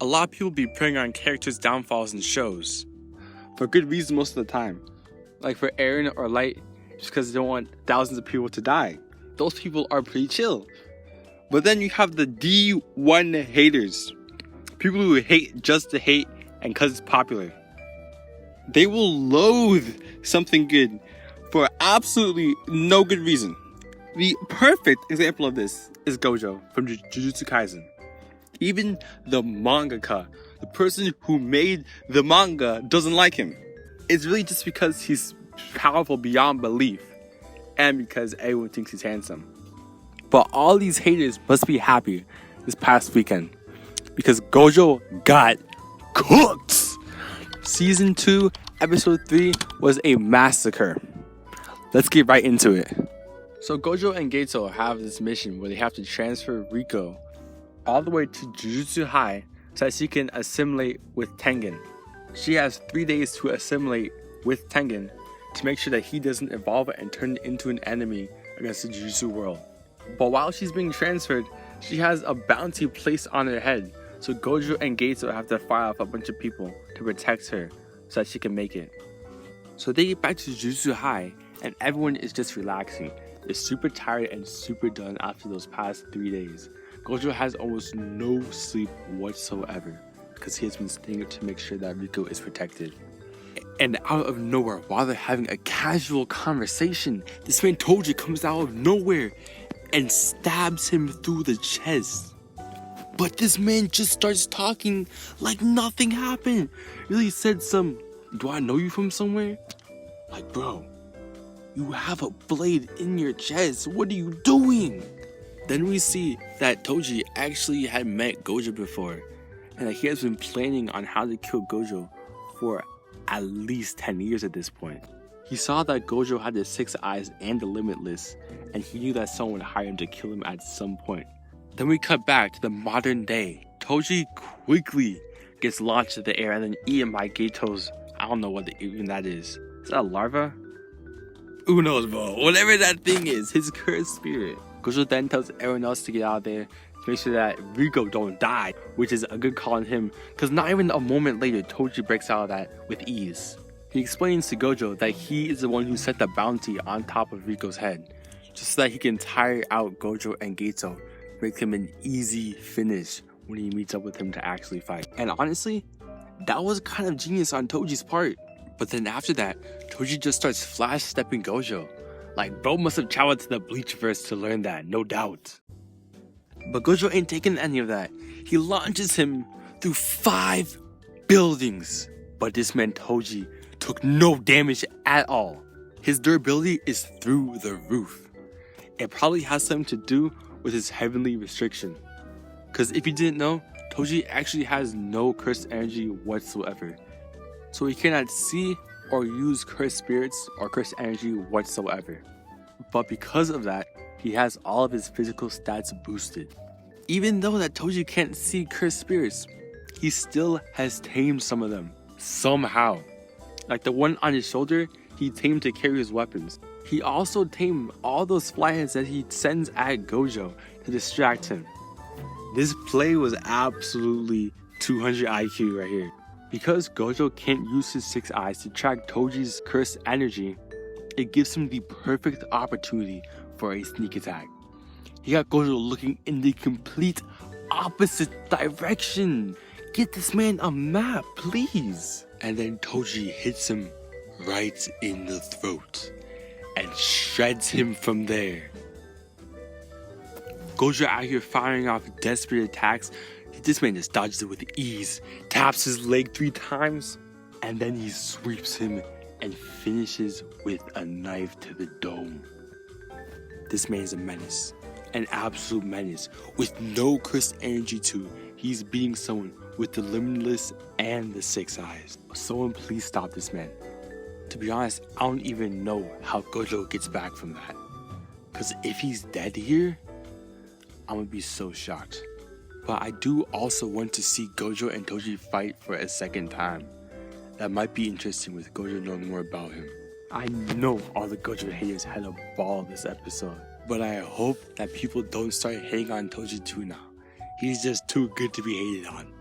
A lot of people be preying on characters' downfalls in shows. For good reason most of the time. Like for Eren or Light, just because they don't want thousands of people to die. Those people are pretty chill. But then you have the D1 haters. People who hate just to hate and because it's popular. They will loathe something good for absolutely no good reason. The perfect example of this is Gojo from Jujutsu Kaisen. Even the mangaka, the person who made the manga, doesn't like him. It's really just because he's powerful beyond belief and because everyone thinks he's handsome. But all these haters must be happy this past weekend because Gojo got cooked. Season 2, episode 3 was a massacre. Let's get right into it. So Gojo and Geto have this mission where they have to transfer Riko all the way to Jujutsu High so that she can assimilate with Tengen. She has 3 days to assimilate with Tengen to make sure that he doesn't evolve and turn into an enemy against the Jujutsu world. But while she's being transferred, she has a bounty placed on her head, so Gojo and Geto have to fire off a bunch of people to protect her so that she can make it. So they get back to Jujutsu High and everyone is just relaxing. They're super tired and super done after those past 3 days. Gojo has almost no sleep whatsoever because he has been staying up to make sure that Riko is protected. And out of nowhere, while they're having a casual conversation, this man Toji comes out of nowhere and stabs him through the chest. But this man just starts talking like nothing happened. Really said some, "Do I know you from somewhere?" Like, bro, you have a blade in your chest. What are you doing? Then we see that Toji actually had met Gojo before, and that he has been planning on how to kill Gojo for at least 10 years at this point. He saw that Gojo had the 6 eyes and the Limitless, and he knew that someone would hire him to kill him at some point. Then we cut back to the modern day. Toji quickly gets launched into the air and then eaten by Geto's, I don't know what even that is. Is that a larva? Who knows, bro? Whatever that thing is, his cursed spirit. Gojo then tells everyone else to get out of there to make sure that Riko don't die, which is a good call on him, because not even a moment later, Toji breaks out of that with ease. He explains to Gojo that he is the one who set the bounty on top of Riko's head, just so that he can tire out Gojo and Geto, make him an easy finish when he meets up with him to actually fight. And honestly, that was kind of genius on Toji's part. But then after that, Toji just starts flash stepping Gojo. Like, bro must have traveled to the Bleachverse to learn that, no doubt. But Gojo ain't taking any of that. He launches him through 5 buildings. But this man Toji took no damage at all. His durability is through the roof. It probably has something to do with his heavenly restriction. Because if you didn't know, Toji actually has no cursed energy whatsoever. So he cannot see or use cursed spirits or cursed energy whatsoever. But because of that, he has all of his physical stats boosted. Even though that Toji can't see cursed spirits, he still has tamed some of them, somehow. Like the one on his shoulder, he tamed to carry his weapons. He also tamed all those flyheads that he sends at Gojo to distract him. This play was absolutely 200 IQ right here. Because Gojo can't use his 6 eyes to track Toji's cursed energy, it gives him the perfect opportunity for a sneak attack. He got Gojo looking in the complete opposite direction. Get this man a map, please. And then Toji hits him right in the throat and shreds him from there. Gojo out here firing off desperate attacks. This man just dodges it with ease, taps his leg 3 times, and then he sweeps him and finishes with a knife to the dome. This man is a menace, an absolute menace, with no cursed energy too. He's beating someone with the Limitless and the 6 eyes. Someone please stop this man. To be honest, I don't even know how Gojo gets back from that. Because if he's dead here, I'm gonna be so shocked. But I do also want to see Gojo and Toji fight for a second time. That might be interesting with Gojo knowing more about him. I know all the Gojo haters had a ball this episode, but I hope that people don't start hating on Toji too now. He's just too good to be hated on.